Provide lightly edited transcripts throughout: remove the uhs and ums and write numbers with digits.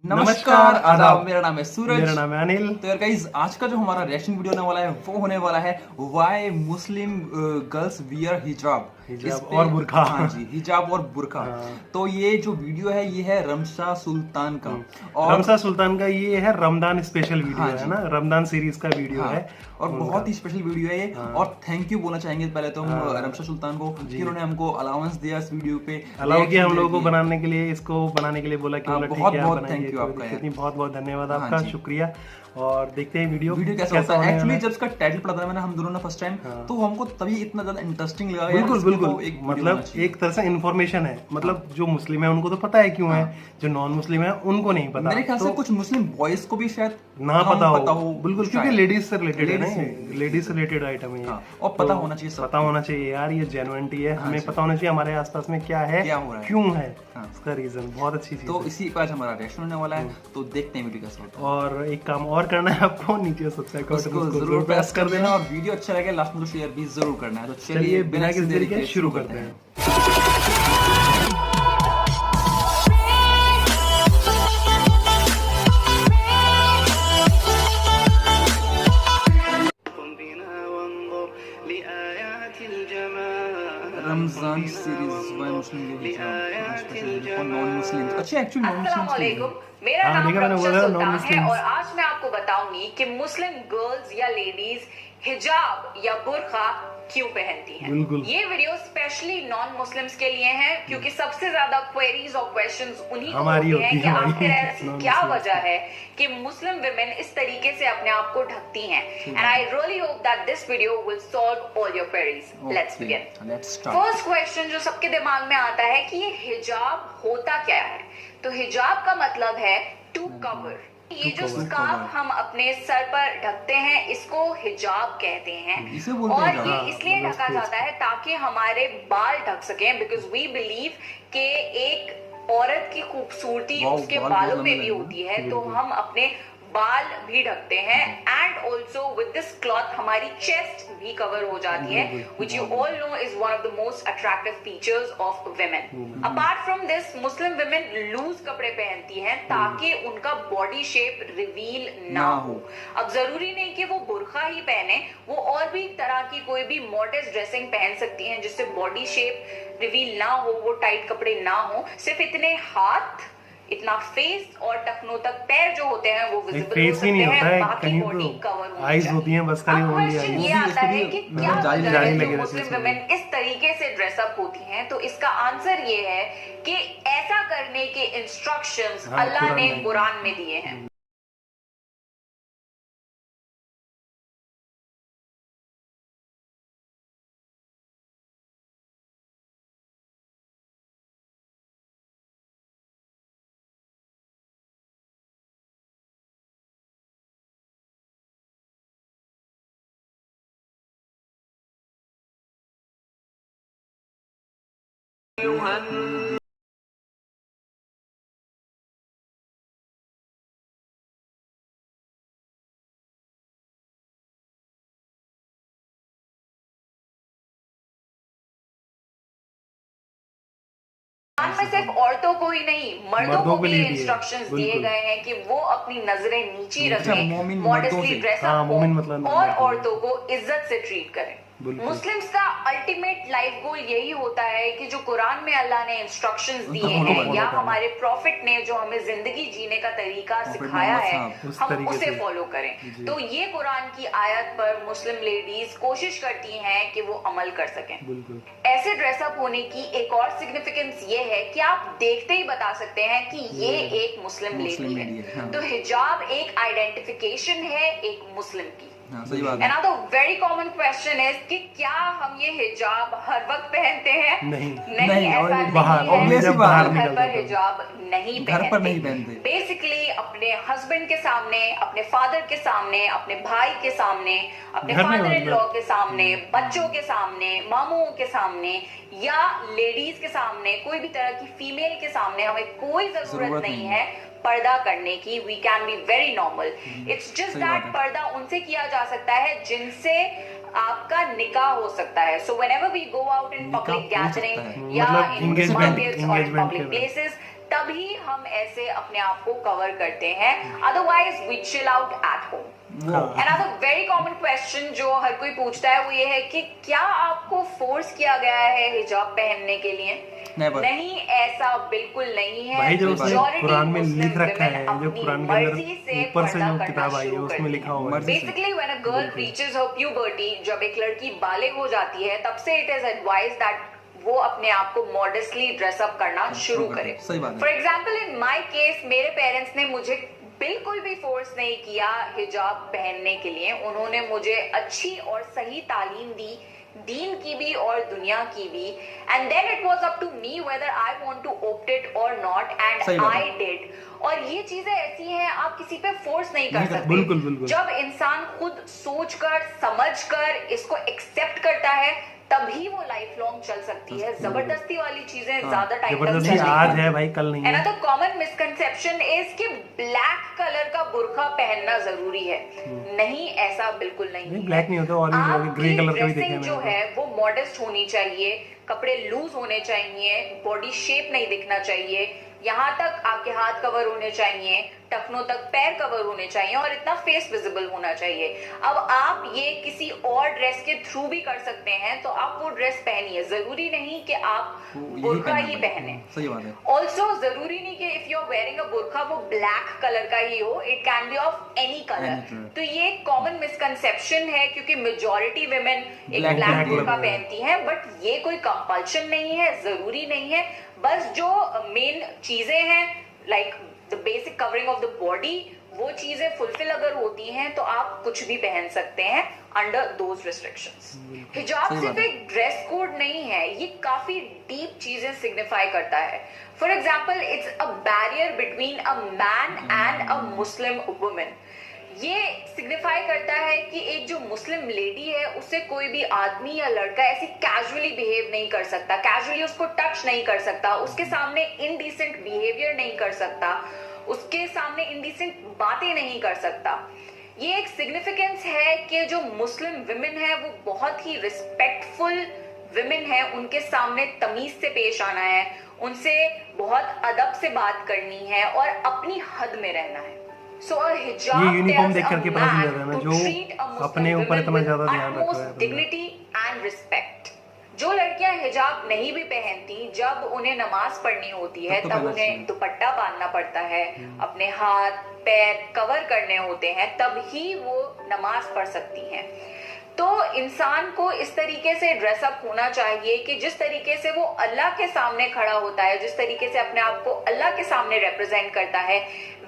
नमस्कार आदाब, मेरा नाम है सूरज। मेरा नाम है अनिल। तो यार गाइस, आज का जो हमारा रिएक्शन वीडियो होने वाला है वो होने वाला है व्हाई मुस्लिम गर्ल्स वियर हिजाब और बुर्का। हाँ जी, हिजाब और बुर्का। हाँ। तो ये जो वीडियो है ये है रमशा सुल्तान का। और रमशा सुल्तान का ये है रमदान स्पेशल वीडियो हाँ है ना, रमदान सीरीज का वीडियो हाँ, है और बहुत ही स्पेशल वीडियो है ये। हाँ। और थैंक यू बोलना चाहेंगे पहले तो हम रमशा सुल्तान को कि उन्होंने हमको अलाउंस दिया इस वीडियो पे, अलाउ किया हम लोगों को बनाने के लिए, इसको बनाने के लिए बोला कि बहुत बहुत थैंक यू आपका। कितनी बहुत बहुत धन्यवाद आपका, शुक्रिया। और देखते हैं वीडियो कैसा होता है। एक्चुअली जब इसका टाइटल पढ़ा था मैंने हम दोनों ने फर्स्ट टाइम, तो हमको तभी इतना ज्यादा इंटरेस्टिंग लगा। बिल्कुल बिल्कुल, मतलब एक तरह से इन्फॉर्मेशन है, मतलब जो मुस्लिम है उनको तो पता है क्यों है, जो नॉन मुस्लिम है उनको नहीं पता। मेरे ख्याल से कुछ मुस्लिम बॉयज को भी शायद ना पता हो। बिल्कुल, क्योंकि लेडीज से रिलेटेड है ना, लेडीज से रिलेटेड आइटम है और पता होना चाहिए, पता होना चाहिए यार, ये जेन्युइनिटी है। हमें पता होना चाहिए हमारे आसपास में क्या है, क्यों है, इसका रीजन। बहुत अच्छी चीज। तो इसी पर आज हमारा रिएक्शन होने वाला है, तो देखते हैं वीडियो कैसा होता है। और एक काम और करना है आपको, नीचे सब्सक्राइब को जरूर प्रेस कर देना, और वीडियो अच्छा लगे लास्ट में तो शेयर भी जरूर करना है। तो चलिए बिना किसी देरी के शुरू करते हैं। रमजान सीरीज बाय मुस्लिम हिजाब नॉन मुस्लिम। अच्छा, एक्चुअली नॉन मुस्लिम। मेरा नाम रमशा सुल्तान है और आज मैं आपको बताऊंगी कि मुस्लिम गर्ल्स या लेडीज हिजाब या बुर्का क्यों पहनती हैं। ये वीडियो स्पेशली नॉन मुस्लिम्स के लिए है, क्योंकि सबसे ज्यादा क्वेरीज और क्वेश्चंस उन्हीं को होते हैं कि आखिर ऐसी क्या वजह है कि मुस्लिम विमेन इस तरीके से अपने आप को ढकती हैं। And I really hope that this video will solve all your queries. Let's begin. First question जो सबके दिमाग में आता है कि ये हिजाब होता क्या है। तो हिजाब का मतलब है टू कवर। ये जो स्कार्फ हम अपने सर पर ढकते हैं इसको हिजाब कहते हैं, और ये इसलिए ढका जाता है ताकि हमारे बाल ढक सकें, बिकॉज वी बिलीव कि एक औरत की खूबसूरती उसके बालों में भी होती है, तो हम अपने बाल भी ढकते हैं। And also with this cloth हमारी चेस्ट भी कवर हो जाती है, which you all know is one of the most attractive features of women. Apart from this, Muslim women loose कपड़े पहनती हैं ताकि उनका बॉडी शेप रिवील ना हो। अब जरूरी नहीं कि वो बुर्का ही पहने, वो और भी तरह की कोई भी मॉडेस्ट ड्रेसिंग पहन सकती हैं जिससे बॉडी शेप रिवील ना हो, वो टाइट कपड़े ना हो। सिर्फ इतने हाथ, इतना फेस और टखनों तक पैर जो होते हैं वो विजिबल हो सकते हैं, बाकी बॉडी कवर हो आईज होती हैं बस। क्वेश्चन ये आता है कि क्या वजह है कि मुस्लिम वुमेन इस तरीके से ड्रेसअप होती हैं। तो इसका आंसर ये है कि ऐसा करने के इंस्ट्रक्शंस अल्लाह ने कुरान में दिए हैं। में सिर्फ औरतों को ही नहीं, मर्दों को भी इंस्ट्रक्शंस दिए गए हैं कि वो अपनी नजरें नीची रखें, मॉडेस्टली ड्रेस अप हो और औरतों को इज्जत से ट्रीट करें। मुस्लिम्स का अल्टीमेट लाइफ गोल यही होता है कि जो कुरान में अल्लाह ने इंस्ट्रक्शंस दिए हैं या हमारे प्रॉफिट ने जो हमें जिंदगी जीने का तरीका सिखाया है, हम उसे फॉलो करें। तो ये कुरान की आयत पर मुस्लिम लेडीज कोशिश करती हैं कि वो अमल कर सकें। ऐसे ड्रेसअप होने की एक और सिग्निफिकेंस ये है कि आप देखते ही बता सकते हैं कि ये एक मुस्लिम लेडी है। तो हिजाब एक आइडेंटिफिकेशन है एक मुस्लिम की। सही बात है। Another very common question is कि क्या हम ये हिजाब हर वक्त पहनते हैं? नहीं, ऐसा नहीं बाहर है। घर पर हिजाब नहीं पहनते। बेसिकली अपने हस्बैंड के सामने, अपने फादर के सामने, अपने भाई के सामने, अपने फादर इन लॉ के सामने, बच्चों के सामने, मामूओं के सामने या लेडीज के सामने, कोई भी तरह की फीमेल के सामने हमें कोई जरूरत नहीं है पर्दा करने की। We can be very normal. It's just that पर्दा उनसे किया जा सकता है जिनसे आपका निकाह हो सकता है। So whenever we go out in public gathering या इन मार्केट्स और इन पब्लिक प्लेसेस, तभी हम ऐसे अपने आप को कवर करते हैं, otherwise we chill out at home. Another very common question जो हर कोई पूछता है वो ये है कि क्या आपको फोर्स किया गया है हिजाब पहनने के लिए? नहीं, ऐसा बिल्कुल नहीं है। भाई जो उसने कुरान में लिख रखा है, जो कुरान के अंदर ऊपर से जो किताब आई है उसमें लिखा हुआ है, basically when a girl reaches her puberty, जब एक लड़की बालिग हो जाती है तब से इट इज एडवाइज दैट वो अपने आप को मॉडेस्टली ड्रेसअप करना शुरू करे। For example in my case, मेरे पेरेंट्स ने मुझे बिल्कुल भी फोर्स नहीं किया हिजाब पहनने के लिए। उन्होंने मुझे अच्छी और सही तालीम दी, दीन की भी और दुनिया की भी, and then it was up to me whether I want to opt it और नॉट, एंड आई डिड। और ये चीजें ऐसी हैं, आप किसी पे फोर्स नहीं कर सकते। बिल्कुल। जब इंसान खुद सोचकर समझकर इसको एक्सेप्ट करता है तभी वो लाइफ लॉन्ग चल सकती है। जबरदस्ती वाली चीजें ज्यादा टाइम तक चलेगी। आज है भाई, कल नहीं है। Another common misconception is कि ब्लैक कलर का बुर्का पहनना जरूरी है। नहीं, ऐसा बिल्कुल नहीं। ब्लैक नहीं होता, ऑरेंज ग्रे कलर का भी देखा है। जो है वो मॉडेस्ट होनी चाहिए, कपड़े लूज होने चाहिए, बॉडी शेप नहीं दिखना चाहिए, यहाँ तक आपके हाथ कवर होने चाहिए, टखनों तक पैर कवर होने चाहिए और इतना फेस विजिबल होना चाहिए। अब आप ये किसी और ड्रेस के थ्रू भी कर सकते हैं, तो आप वो ड्रेस पहनिए। जरूरी नहीं कि आप बुर्का ही पहने। सही बात है। ऑल्सो जरूरी नहीं कि if you are wearing a बुर्का वो ब्लैक कलर का ही हो, it can be of any colour. तो ये एक कॉमन मिसकंसेप्शन है, क्योंकि मेजोरिटी विमेन एक ब्लैक बुर्का पहनती हैं, बट ये कोई कंपल्शन नहीं है, जरूरी नहीं है। बस जो मेन चीजें हैं like the basic covering of the body, वो चीजें फुलफिल अगर होती हैं तो आप कुछ भी पहन सकते हैं अंडर दोज रिस्ट्रिक्शंस। हिजाब सिर्फ एक ड्रेस कोड नहीं है, ये काफी डीप चीजें सिग्निफाई करता है। For example, it's a barrier between a man and a Muslim woman. ये सिग्निफाई करता है कि एक जो मुस्लिम लेडी है उससे कोई भी आदमी या लड़का ऐसी कैजुअली बिहेव नहीं कर सकता, कैजुअली उसको टच नहीं कर सकता, उसके सामने इनडिसेंट बिहेवियर नहीं कर सकता, उसके सामने इनडिसेंट बातें नहीं कर सकता। ये एक सिग्निफिकेंस है कि जो मुस्लिम विमेन है वो बहुत ही रिस्पेक्टफुल विमेन है, उनके सामने तमीज से पेश आना है, उनसे बहुत अदब से बात करनी है और अपनी हद में रहना है। ये यूनिफॉर्म देख करके पता चल जाता है ना, जो अपने ऊपर इतना ज्यादा ध्यान रखता है। Dignity and respect. जो लड़कियां हिजाब नहीं भी पहनती, जब उन्हें नमाज पढ़नी होती है तब उन्हें दुपट्टा बांधना पड़ता है, अपने हाथ पैर कवर करने होते हैं, तब ही वो नमाज पढ़ सकती हैं। तो इंसान को इस तरीके से ड्रेसअप होना चाहिए कि जिस तरीके से वो अल्लाह के सामने खड़ा होता है, जिस तरीके से अपने आप को अल्लाह के सामने रिप्रेजेंट करता है,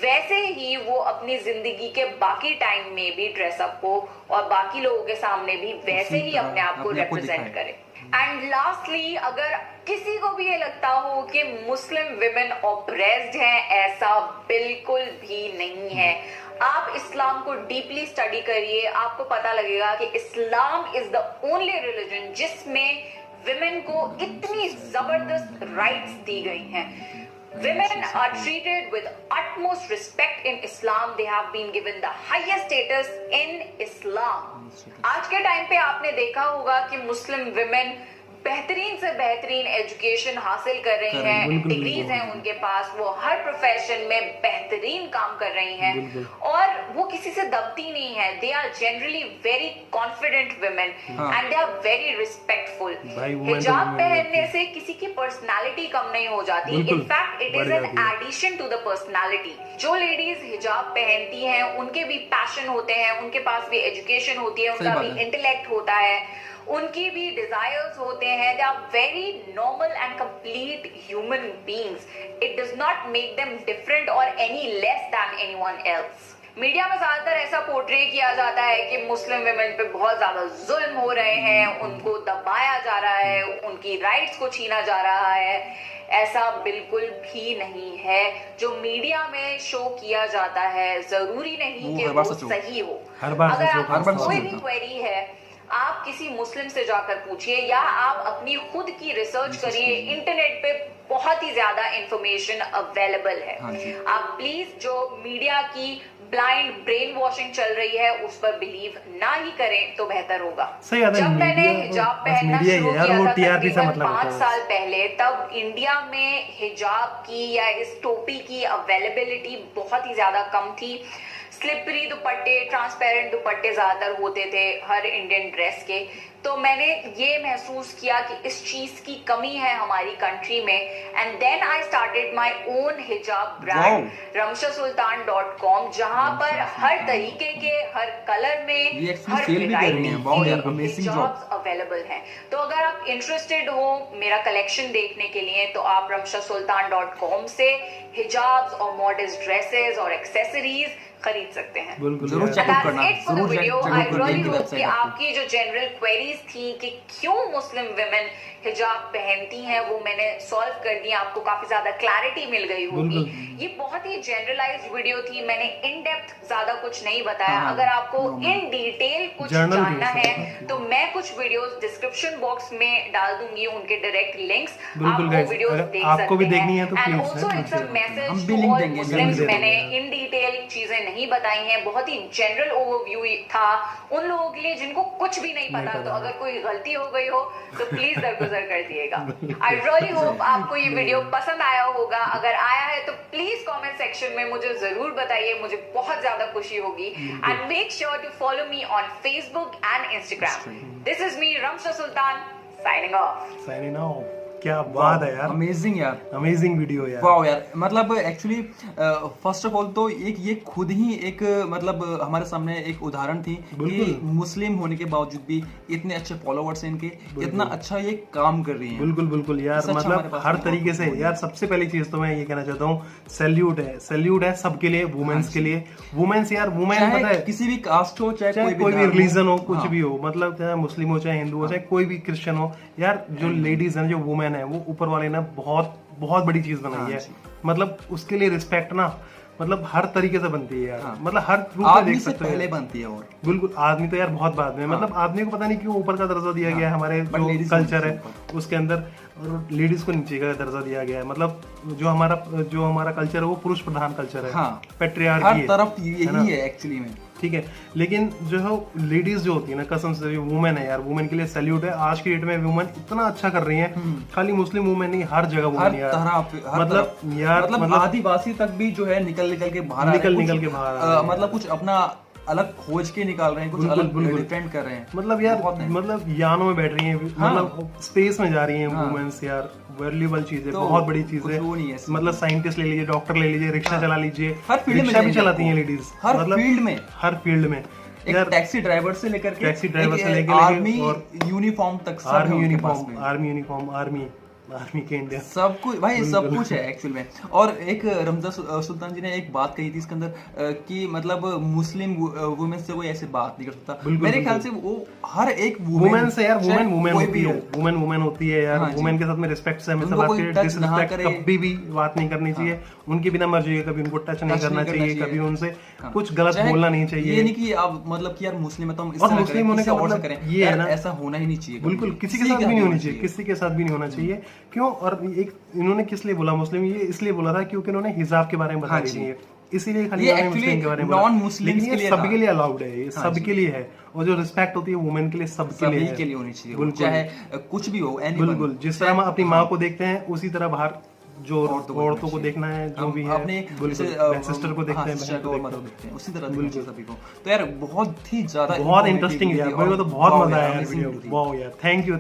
वैसे ही वो अपनी जिंदगी के बाकी टाइम में भी ड्रेसअप हो और बाकी लोगों के सामने भी वैसे ही अपने आप को रिप्रेजेंट करे। एंड लास्टली, अगर किसी को भी ये लगता हो कि मुस्लिम विमेन ऑप्रेस्ड हैं, ऐसा बिल्कुल भी नहीं है। आप इस्लाम को डीपली स्टडी करिए, आपको पता लगेगा कि Islam is the only religion जिसमें विमेन को इतनी जबरदस्त राइट्स दी गई हैं। Women are treated with utmost respect in Islam. They have been given the highest status in Islam. आज के टाइम पे आपने देखा होगा कि मुस्लिम विमेन बेहतरीन से बेहतरीन एजुकेशन हासिल कर रही हैं, डिग्रीज हैं उनके पास, वो हर प्रोफेशन में बेहतरीन काम कर रही हैं और वो किसी से दबती नहीं है। They are generally very confident women and they are very respectful. हिजाब पहनने से किसी की पर्सनालिटी कम नहीं हो जाती, in fact it is an addition to the personality. जो लेडीज हिजाब पहनती हैं उनके भी पैशन होते हैं, उनके पास भी एजुकेशन होती है, उनका भी इंटेलेक्ट होता है, उनकी भी डिजायर्स होते हैं। They are very normal and complete human beings. It does not make them different और any less than anyone else. Media में ज्यादातर ऐसा पोर्ट्रे किया जाता है कि मुस्लिम विमेन पे बहुत ज्यादा जुल्म हो रहे हैं, उनको दबाया जा रहा है, उनकी राइट्स को छीना जा रहा है। ऐसा बिल्कुल भी नहीं है। जो मीडिया में शो किया जाता है जरूरी नहीं कि वो सही हो। अगर आपको कोई भी क्वेरी है, आप किसी मुस्लिम से जाकर पूछिए या आप अपनी खुद की रिसर्च करिए, इंटरनेट पे बहुत ही ज्यादा इंफॉर्मेशन अवेलेबल है। आप प्लीज जो मीडिया की ब्लाइंड ब्रेन वॉशिंग चल रही है उस पर बिलीव ना ही करें तो बेहतर होगा। जब मैंने हिजाब पहनना शुरू किया था तकरीबन 5 साल पहले, तब इंडिया में हिजाब की या इस टोपी की अवेलेबिलिटी बहुत ही ज्यादा कम थी। स्लिपरी दुपट्टे, ट्रांसपेरेंट दुपट्टे ज्यादातर होते थे हर इंडियन ड्रेस के। तो मैंने ये महसूस किया कि इस चीज की कमी है हमारी कंट्री में, and then I started my own हिजाब ब्रांड ramshasultan.com, जहां पर हर तरीके के, हर कलर में, हर हिजाब्स अवेलेबल हैं। तो अगर आप इंटरेस्टेड हो मेरा कलेक्शन देखने के लिए तो आप ramshasultan.com से हिजाब्स और मॉडर्न ड्रेसेस और एक्सेसरीज खरीद सकते हैं। जरूर चेकआउट करना। आपकी जो जनरल क्वेरीज थी कि क्यों मुस्लिम विमेन हिजाब पहनती हैं वो मैंने सॉल्व कर दिया, आपको काफी ज्यादा क्लैरिटी मिल गई होगी। ये बहुत ही जनरलाइज्ड वीडियो थी, मैंने इन डेप्थ ज्यादा कुछ नहीं बताया। अगर आपको इन डिटेल कुछ जानना है तो मैं कुछ वीडियोस डिस्क्रिप्शन बॉक्स में डाल दूंगी, उनके डायरेक्ट लिंक्स, आप वो वीडियोस देख सकते हैं। And also it's a message to all Muslims, मैंने इन डिटेल चीजें नहीं बताई हैं, बहुत ही जनरल ओवरव्यू था उन लोगों के लिए जिनको कुछ भी नहीं पता। तो अगर कोई गलती हो गई हो तो प्लीज दरगुजर कर दिएगा। आई रियली होप आपको ये वीडियो पसंद आया होगा। अगर आया है तो प्लीज कमेंट सेक्शन में मुझे जरूर बताइए, मुझे बहुत ज्यादा खुशी होगी। And make sure to follow me on Facebook and Instagram. This is me Ramsha Sultan signing off. क्या बात है यार, अमेजिंग यार, अमेजिंग वीडियो यार, वाओ यार। मतलब एक्चुअली फर्स्ट ऑफ ऑल तो ये खुद ही एक मतलब हमारे सामने एक उदाहरण थी कि मुस्लिम होने के बावजूद भी इतने अच्छे फॉलोवर्स हैं इनके, इतना अच्छा ये काम कर रही हैं। बिल्कुल यार, मतलब हर तरीके से यार। सबसे पहली चीज तो मैं ये कहना चाहता हूँ, सैल्यूट है सबके लिए, वुमेन्स के लिए। वुमेन्स यार, वुमेन पता है किसी भी कास्ट हो, चाहे कोई भी रिलीजन हो, कुछ भी हो, मतलब चाहे मुस्लिम हो, चाहे हिंदू हो, चाहे कोई भी क्रिश्चियन हो यार, जो लेडीज है, जो वुमेन है, वो ऊपर वाले ने बहुत बड़ी चीज बनाई है। मतलब उसके लिए रिस्पेक्ट ना, मतलब हर तरीके से बनती है यार। मतलब हर रूप में देख सकते हो, पहले बनती है। और बिल्कुल, आदमी तो यार बहुत बाद में, मतलब आदमी को पता नहीं क्यों ऊपर का दर्जा दिया गया है हमारे जो कल्चर है उसके अंदर, और लेडीज को नीचे का दर्जा दिया गया है। मतलब जो हमारा कल्चर है वो पुरुष प्रधान कल्चर है, पैट्रियार्की है, तरफ यही है एक्चुअली में, ठीक है। लेकिन जो है लेडीज जो होती है ना, कसम से वुमेन है यार, वुमेन के लिए सैल्यूट है। आज की डेट में वुमेन इतना अच्छा कर रही है, खाली मुस्लिम वुमेन नहीं, हर जगह वुमेन यार, मतलब आदिवासी तक भी जो है निकल के बाहर मतलब कुछ अपना अलग खोज के निकाल रहे हैं, कुछ अलग डिफरेंट कर रहे हैं। मतलब यार, मतलब यानों में बैठ रही हैं, मतलब स्पेस में जा रही हैं वुमेन्स यार। वैल्यूएबल चीज है, बहुत बड़ी चीज है। मतलब साइंटिस्ट ले लीजिए, डॉक्टर ले लीजिए, रिक्शा चला लीजिए, रिक्शा भी चलाती हैं लेडीज, हर फील्ड में यार। टैक्सी ड्राइवर से लेकर आर्मी यूनिफॉर्म तक, आर्मी के इंडिया सब कुछ भाई, सब कुछ है एक्चुअल में। और एक रमजा सुल्तान जी ने एक बात कही थी इसके अंदर कि मतलब मुस्लिम वुमेन से कोई ऐसे बात नहीं कर सकता। मेरे ख्याल से वो हर एक वुमेन से यार, वुमेन होती है यार, वुमेन के साथ में रिस्पेक्ट से हमेशा बात करें, डिसरिस्पेक्ट कभी भी बात नहीं करनी चाहिए। उनकी बिना मर्जी है, कभी उनको टच नहीं करना चाहिए, कभी उनसे कुछ गलत बोलना नहीं चाहिए। ये नहीं कि आप मतलब कि यार मुस्लिम है तो हम मुस्लिम होने का मतलब ये है ना, ऐसा होना ही नहीं चाहिए बिल्कुल, किसी के साथ भी नहीं होनी चाहिए, किसी के साथ भी नहीं होना चाहिए। क्यों? और एक इन्होंने किस लिए बोला मुस्लिम, ये इसलिए बोला था क्योंकि इन्होंने हिजाब के बारे में बता दी है, इसीलिए खाली मुस्लिम के बारे में, नॉन मुस्लिम के लिए, सबके लिए अलाउड है, ये सबके लिए है। और जो रिस्पेक्ट होती है वुमेन के लिए, सबके लिए होनी चाहिए, चाहे कुछ भी हो। बिल्कुल, जिस तरह हम अपनी माँ को देखते हैं उसी तरह बाहर जो औरतों को देखना है, जो भी है, अपने सिस्टर को देखते हैं, बहन को देखते हैं, उसी तरह सभी को। तो यार बहुत ही ज्यादा, बहुत इंटरेस्टिंग यार, मेरे को तो बहुत मजा आया यार वीडियो। वाओ यार, थैंक यू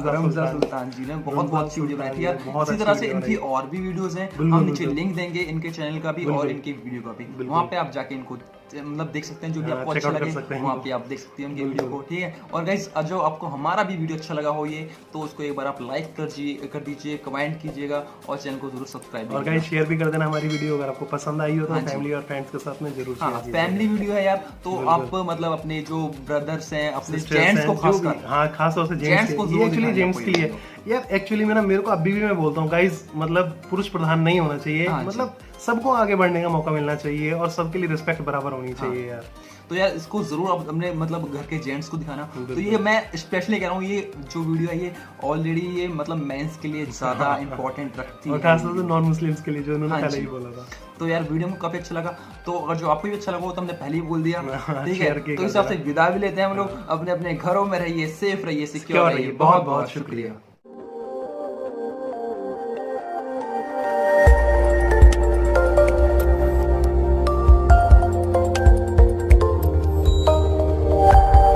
रमजा सुल्तान जी ने बहुत अच्छी वीडियो बनाई थी यार। इसी तरह से इनकी और भी वीडियोस हैं, हम नीचे लिंक देंगे इनके चैनल का भी और इनके वीडियो का भी, वहाँ पे आप जाके इनको मतलब देख सकते हैं, जो भी आपको अच्छा लगे वहाँ पे आप देख सकते हैं उनके वीडियो को, ठीक है। और गाइस, जो आपको हमारा भी वीडियो अच्छा लगा हो ये, तो उसको एक बार आप लाइक कर दीजिए, कमेंट कीजिएगा और चैनल को जरूर सब्सक्राइब, और गाइस शेयर भी कर देना हमारी वीडियो, अगर आपको पसंद आई हो तो फैमिली और फ्रेंड्स के साथ में जरूर शेयर कीजिए। फैमिली वीडियो है यार, तो आप मतलब अपने जो ब्रदर्स हैं, अपने जेंट्स को खास तौर से जेंट्स को, एक्चुअली जेंट्स के लिए यार, एक्चुअली मेरे को अभी भी मैं बोलता हूँ गाइस, मतलब पुरुष प्रधान नहीं होना चाहिए, मतलब सबको आगे बढ़ने का मौका मिलना चाहिए और सबके लिए रिस्पेक्ट बराबर होनी चाहिए यार। तो यार इसको जरूर आप अपने मतलब घर के जेंट्स को दिखाना। तो ये मैं स्पेशली कह रहा हूँ, ये जो वीडियो है ये ऑलरेडी ये मतलब मेंस के लिए ज्यादा इंपॉर्टेंट रखती है, और खासतौर से नॉन मुस्लिम्स के लिए, जो उन्होंने पहले ही बोला था। तो यार वीडियो में काफी अच्छा लगा, तो अगर जो आपको भी अच्छा लगा वो तो हमने पहले ही बोल दिया, ठीक है। शेयर तो इस हिसाब से विदा भी लेते हैं हम लोग। अपने अपने घरों में रहिए, सेफ रहिए, सिक्योर रहिए। बहुत बहुत शुक्रिया।